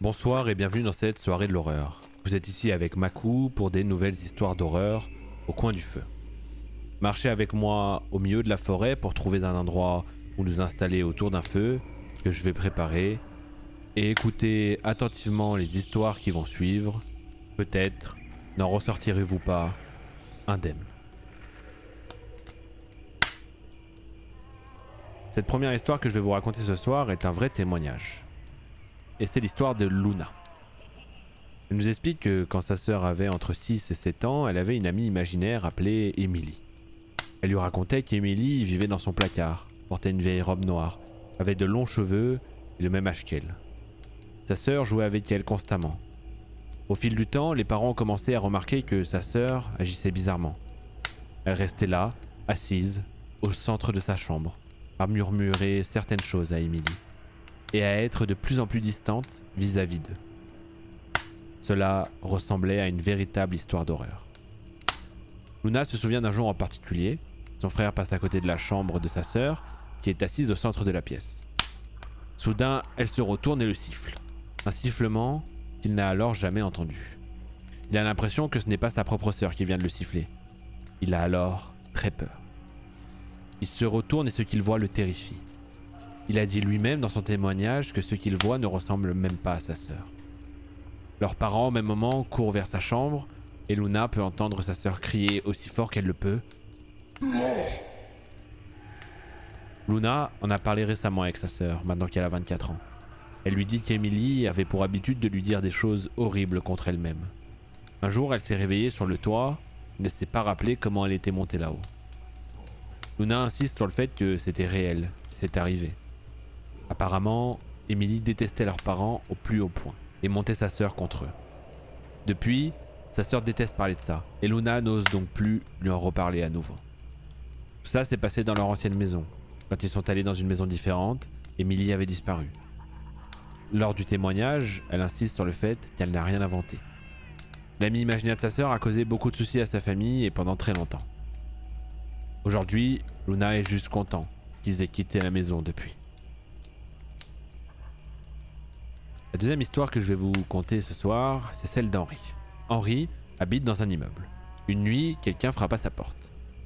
Bonsoir et bienvenue dans cette soirée de l'horreur. Vous êtes ici avec Makou pour des nouvelles histoires d'horreur au coin du feu. Marchez avec moi au milieu de la forêt pour trouver un endroit où nous installer autour d'un feu que je vais préparer et écoutez attentivement les histoires qui vont suivre. Peut-être n'en ressortirez-vous pas indemne. Cette première histoire que je vais vous raconter ce soir est un vrai témoignage. Et c'est l'histoire de Luna. Elle nous explique que quand sa sœur avait entre 6 et 7 ans, elle avait une amie imaginaire appelée Emily. Elle lui racontait qu'Emily vivait dans son placard, portait une vieille robe noire, avait de longs cheveux et le même âge qu'elle. Sa sœur jouait avec elle constamment. Au fil du temps, les parents ont commencé à remarquer que sa sœur agissait bizarrement. Elle restait là, assise, au centre de sa chambre, à murmurer certaines choses à Emily, et à être de plus en plus distante vis-à-vis d'eux. Cela ressemblait à une véritable histoire d'horreur. Luna se souvient d'un jour en particulier. Son frère passe à côté de la chambre de sa sœur, qui est assise au centre de la pièce. Soudain, elle se retourne et le siffle. Un sifflement qu'il n'a alors jamais entendu. Il a l'impression que ce n'est pas sa propre sœur qui vient de le siffler. Il a alors très peur. Il se retourne et ce qu'il voit le terrifie. Il a dit lui-même dans son témoignage que ce qu'il voit ne ressemble même pas à sa sœur. Leurs parents, au même moment, courent vers sa chambre et Luna peut entendre sa sœur crier aussi fort qu'elle le peut. Luna en a parlé récemment avec sa sœur, maintenant qu'elle a 24 ans. Elle lui dit qu'Emily avait pour habitude de lui dire des choses horribles contre elle-même. Un jour, elle s'est réveillée sur le toit et ne s'est pas rappelé comment elle était montée là-haut. Luna insiste sur le fait que c'était réel, que c'est arrivé. Apparemment, Emily détestait leurs parents au plus haut point et montait sa sœur contre eux. Depuis, sa sœur déteste parler de ça et Luna n'ose donc plus lui en reparler à nouveau. Tout ça s'est passé dans leur ancienne maison. Quand ils sont allés dans une maison différente, Emily avait disparu. Lors du témoignage, elle insiste sur le fait qu'elle n'a rien inventé. L'ami imaginaire de sa sœur a causé beaucoup de soucis à sa famille et pendant très longtemps. Aujourd'hui, Luna est juste content qu'ils aient quitté la maison depuis. La deuxième histoire que je vais vous conter ce soir, c'est celle d'Henri. Henri habite dans un immeuble. Une nuit, quelqu'un frappe à sa porte.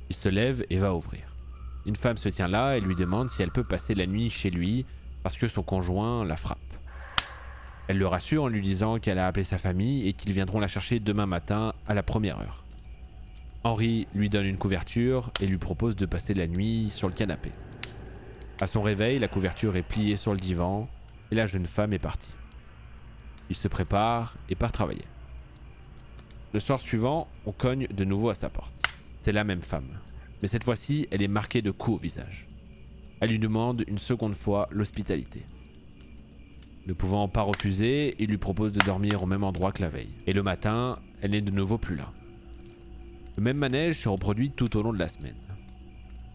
Il se lève et va ouvrir. Une femme se tient là et lui demande si elle peut passer la nuit chez lui parce que son conjoint la frappe. Elle le rassure en lui disant qu'elle a appelé sa famille et qu'ils viendront la chercher demain matin à la première heure. Henri lui donne une couverture et lui propose de passer la nuit sur le canapé. À son réveil, la couverture est pliée sur le divan et la jeune femme est partie. Il se prépare et part travailler. Le soir suivant, on cogne de nouveau à sa porte. C'est la même femme, mais cette fois-ci, elle est marquée de coups au visage. Elle lui demande une seconde fois l'hospitalité. Ne pouvant pas refuser, il lui propose de dormir au même endroit que la veille. Et le matin, elle n'est de nouveau plus là. Le même manège se reproduit tout au long de la semaine.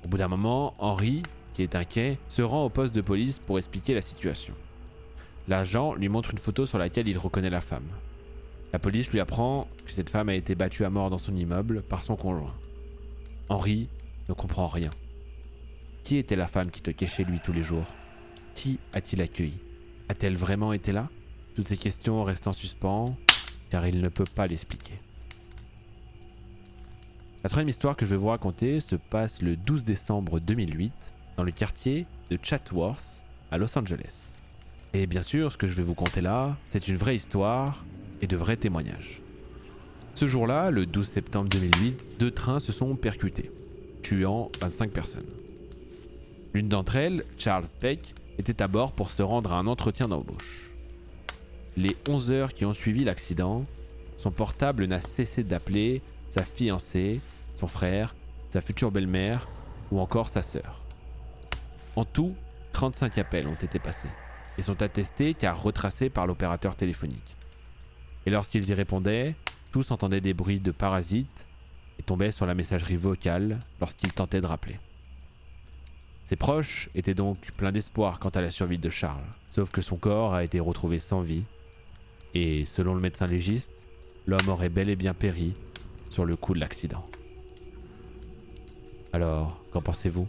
Au bout d'un moment, Henri, qui est inquiet, se rend au poste de police pour expliquer la situation. L'agent lui montre une photo sur laquelle il reconnaît la femme. La police lui apprend que cette femme a été battue à mort dans son immeuble par son conjoint. Henri ne comprend rien. Qui était la femme qui toquait chez lui tous les jours? Qui a-t-il accueilli? A-t-elle vraiment été là? Toutes ces questions restent en suspens, car il ne peut pas l'expliquer. La troisième histoire que je vais vous raconter se passe le 12 décembre 2008 dans le quartier de Chatsworth à Los Angeles. Et bien sûr, ce que je vais vous conter là, c'est une vraie histoire et de vrais témoignages. Ce jour-là, le 12 septembre 2008, deux trains se sont percutés, tuant 25 personnes. L'une d'entre elles, Charles Peck, était à bord pour se rendre à un entretien d'embauche. Les 11 heures qui ont suivi l'accident, son portable n'a cessé d'appeler sa fiancée, son frère, sa future belle-mère ou encore sa sœur. En tout, 35 appels ont été passés et sont attestés car retracés par l'opérateur téléphonique. Et lorsqu'ils y répondaient, tous entendaient des bruits de parasites et tombaient sur la messagerie vocale lorsqu'ils tentaient de rappeler. Ses proches étaient donc pleins d'espoir quant à la survie de Charles, sauf que son corps a été retrouvé sans vie et, selon le médecin légiste, l'homme aurait bel et bien péri sur le coup de l'accident. Alors, qu'en pensez-vous?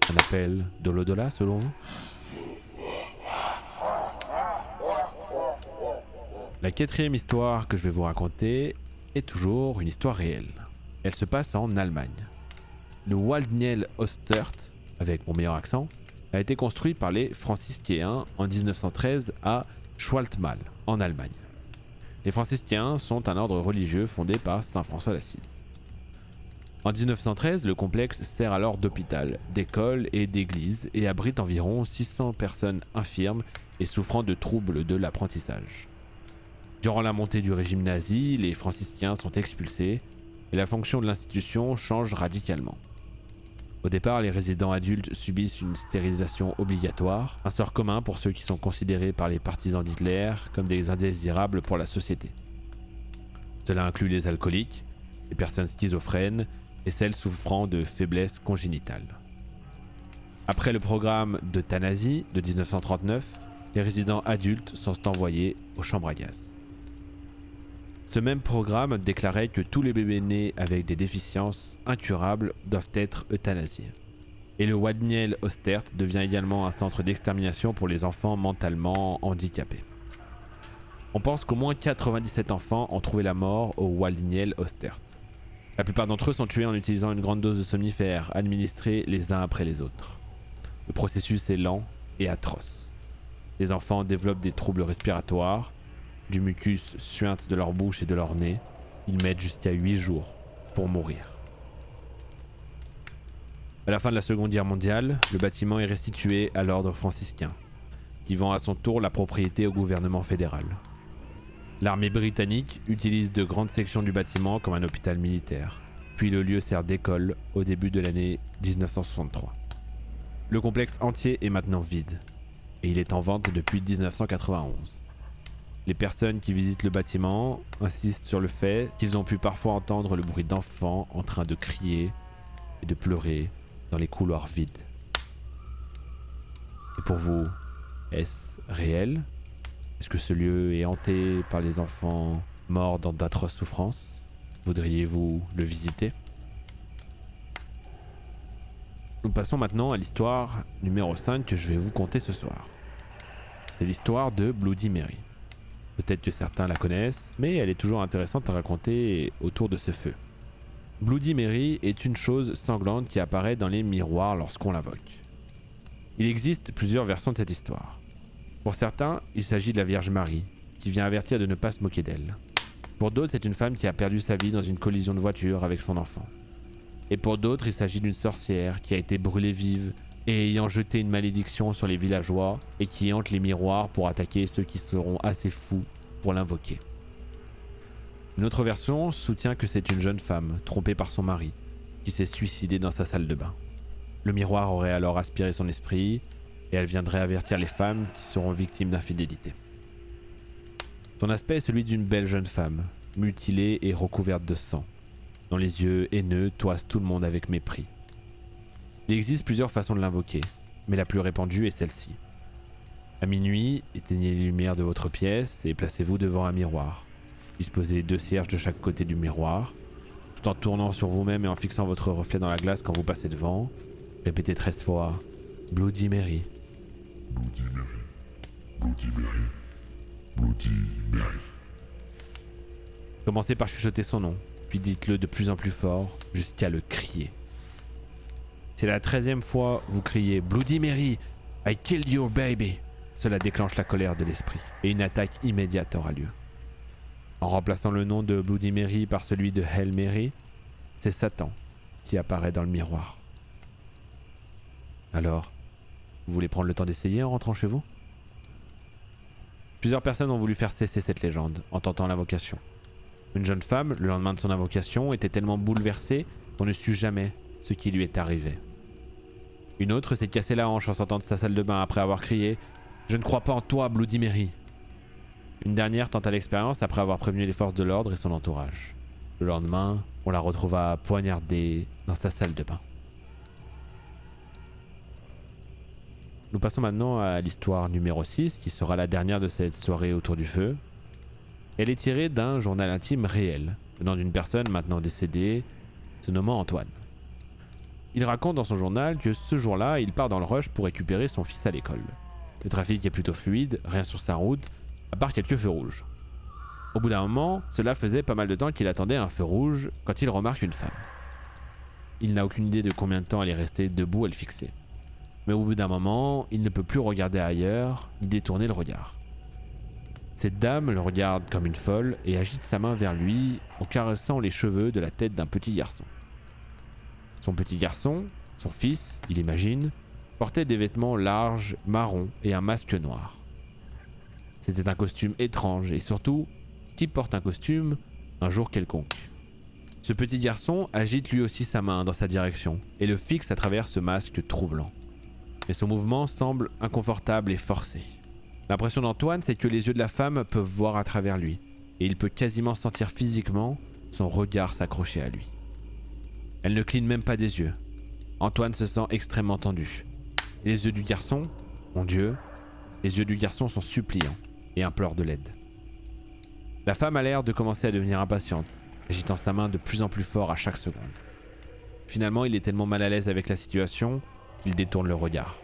Un appel de l'au-delà selon vous? La quatrième histoire que je vais vous raconter est toujours une histoire réelle. Elle se passe en Allemagne. Le Waldniel Ostert, avec mon meilleur accent, a été construit par les franciscains en 1913 à Schwaltmal, en Allemagne. Les franciscains sont un ordre religieux fondé par saint François d'Assise. En 1913, le complexe sert alors d'hôpital, d'école et d'église et abrite environ 600 personnes infirmes et souffrant de troubles de l'apprentissage. Durant la montée du régime nazi, les franciscains sont expulsés et la fonction de l'institution change radicalement. Au départ, les résidents adultes subissent une stérilisation obligatoire, un sort commun pour ceux qui sont considérés par les partisans d'Hitler comme des indésirables pour la société. Cela inclut les alcooliques, les personnes schizophrènes et celles souffrant de faiblesse congénitale. Après le programme d'euthanasie de 1939, les résidents adultes sont envoyés aux chambres à gaz. Ce même programme déclarait que tous les bébés nés avec des déficiences incurables doivent être euthanasiés. Et le Waldniel Ostert devient également un centre d'extermination pour les enfants mentalement handicapés. On pense qu'au moins 97 enfants ont trouvé la mort au Waldniel Ostert. La plupart d'entre eux sont tués en utilisant une grande dose de somnifères, administrés les uns après les autres. Le processus est lent et atroce. Les enfants développent des troubles respiratoires, du mucus suinte de leur bouche et de leur nez. Ils mettent jusqu'à 8 jours pour mourir. À la fin de la Seconde Guerre mondiale, le bâtiment est restitué à l'ordre franciscain, qui vend à son tour la propriété au gouvernement fédéral. L'armée britannique utilise de grandes sections du bâtiment comme un hôpital militaire, puis le lieu sert d'école au début de l'année 1963. Le complexe entier est maintenant vide, et il est en vente depuis 1991. Les personnes qui visitent le bâtiment insistent sur le fait qu'ils ont pu parfois entendre le bruit d'enfants en train de crier et de pleurer dans les couloirs vides. Et pour vous, est-ce réel ? Est-ce que ce lieu est hanté par les enfants morts dans d'atroces souffrances ? Voudriez-vous le visiter ? Nous passons maintenant à l'histoire numéro 5 que je vais vous conter ce soir. C'est l'histoire de Bloody Mary. Peut-être que certains la connaissent, mais elle est toujours intéressante à raconter autour de ce feu. Bloody Mary est une chose sanglante qui apparaît dans les miroirs lorsqu'on l'invoque. Il existe plusieurs versions de cette histoire. Pour certains, il s'agit de la Vierge Marie, qui vient avertir de ne pas se moquer d'elle. Pour d'autres, c'est une femme qui a perdu sa vie dans une collision de voiture avec son enfant. Et pour d'autres, il s'agit d'une sorcière qui a été brûlée vive et ayant jeté une malédiction sur les villageois et qui hante les miroirs pour attaquer ceux qui seront assez fous pour l'invoquer. Une autre version soutient que c'est une jeune femme, trompée par son mari, qui s'est suicidée dans sa salle de bain. Le miroir aurait alors aspiré son esprit et elle viendrait avertir les femmes qui seront victimes d'infidélité. Son aspect est celui d'une belle jeune femme, mutilée et recouverte de sang, dont les yeux haineux toisent tout le monde avec mépris. Il existe plusieurs façons de l'invoquer, mais la plus répandue est celle-ci. À minuit, éteignez les lumières de votre pièce et placez-vous devant un miroir. Disposez 2 cierges de chaque côté du miroir, tout en tournant sur vous-même et en fixant votre reflet dans la glace quand vous passez devant. Répétez 13 fois « Bloody Mary ». Bloody Mary, Bloody Mary, Bloody Mary. Commencez par chuchoter son nom, puis dites-le de plus en plus fort jusqu'à le crier. Si la 13e fois vous criez « Bloody Mary, I killed your baby », cela déclenche la colère de l'esprit et une attaque immédiate aura lieu. En remplaçant le nom de Bloody Mary par celui de Hail Mary, c'est Satan qui apparaît dans le miroir. Alors, vous voulez prendre le temps d'essayer en rentrant chez vous ? Plusieurs personnes ont voulu faire cesser cette légende en tentant l'invocation. Une jeune femme, le lendemain de son invocation, était tellement bouleversée qu'on ne sut jamais ce qui lui est arrivé. Une autre s'est cassé la hanche en sortant de sa salle de bain après avoir crié « Je ne crois pas en toi, Bloody Mary !» Une dernière tenta l'expérience après avoir prévenu les forces de l'ordre et son entourage. Le lendemain, on la retrouva poignardée dans sa salle de bain. Nous passons maintenant à l'histoire numéro 6, qui sera la dernière de cette soirée autour du feu. Elle est tirée d'un journal intime réel, venant d'une personne maintenant décédée, se nommant Antoine. Il raconte dans son journal que ce jour-là, il part dans le rush pour récupérer son fils à l'école. Le trafic est plutôt fluide, rien sur sa route, à part quelques feux rouges. Au bout d'un moment, cela faisait pas mal de temps qu'il attendait un feu rouge quand il remarque une femme. Il n'a aucune idée de combien de temps elle est restée debout à le fixer. Mais au bout d'un moment, il ne peut plus regarder ailleurs ni détourner le regard. Cette dame le regarde comme une folle et agite sa main vers lui en caressant les cheveux de la tête d'un petit garçon. Son petit garçon, son fils, il imagine, portait des vêtements larges, marrons et un masque noir. C'était un costume étrange et surtout, qui porte un costume un jour quelconque. Ce petit garçon agite lui aussi sa main dans sa direction et le fixe à travers ce masque troublant. Mais son mouvement semble inconfortable et forcé. L'impression d'Antoine, c'est que les yeux de la femme peuvent voir à travers lui et il peut quasiment sentir physiquement son regard s'accrocher à lui. Elle ne cligne même pas des yeux. Antoine se sent extrêmement tendu. Les yeux du garçon, mon Dieu, les yeux du garçon sont suppliants et implorent de l'aide. La femme a l'air de commencer à devenir impatiente, agitant sa main de plus en plus fort à chaque seconde. Finalement, il est tellement mal à l'aise avec la situation qu'il détourne le regard.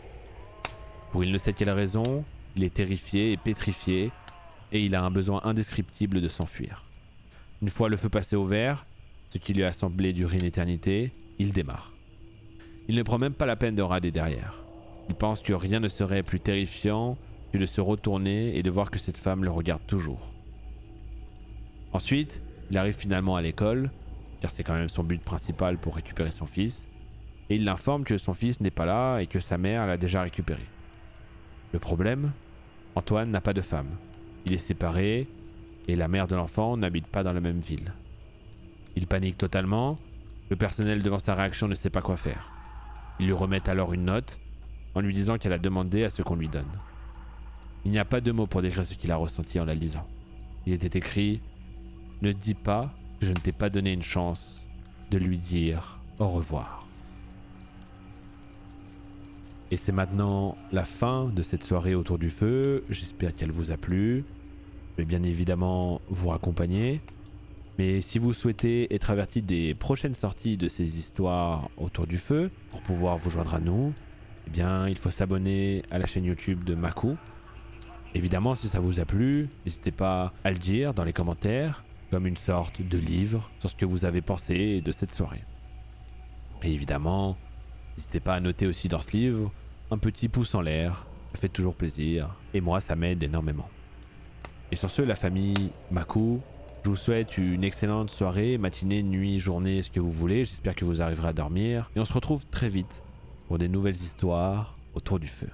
Pour il ne sait quelle raison, il est terrifié et pétrifié et il a un besoin indescriptible de s'enfuir. Une fois le feu passé au vert, ce qui lui a semblé durer une éternité, il démarre. Il ne prend même pas la peine de regarder derrière. Il pense que rien ne serait plus terrifiant que de se retourner et de voir que cette femme le regarde toujours. Ensuite, il arrive finalement à l'école, car c'est quand même son but principal pour récupérer son fils, et il l'informe que son fils n'est pas là et que sa mère l'a déjà récupéré. Le problème, Antoine n'a pas de femme. Il est séparé et la mère de l'enfant n'habite pas dans la même ville. Il panique totalement, le personnel devant sa réaction ne sait pas quoi faire. Ils lui remettent alors une note en lui disant qu'elle a demandé à ce qu'on lui donne. Il n'y a pas de mots pour décrire ce qu'il a ressenti en la lisant. Il était écrit « Ne dis pas que je ne t'ai pas donné une chance de lui dire au revoir ». Et c'est maintenant la fin de cette soirée autour du feu. J'espère qu'elle vous a plu. Je vais bien évidemment vous raccompagner. Mais si vous souhaitez être averti des prochaines sorties de ces histoires autour du feu, pour pouvoir vous joindre à nous, eh bien il faut s'abonner à la chaîne YouTube de Maku. Évidemment, si ça vous a plu, n'hésitez pas à le dire dans les commentaires, comme une sorte de livre sur ce que vous avez pensé de cette soirée. Et évidemment, n'hésitez pas à noter aussi dans ce livre un petit pouce en l'air, ça fait toujours plaisir, et moi ça m'aide énormément. Et sur ce, la famille Maku, je vous souhaite une excellente soirée, matinée, nuit, journée, ce que vous voulez. J'espère que vous arriverez à dormir. Et on se retrouve très vite pour des nouvelles histoires autour du feu.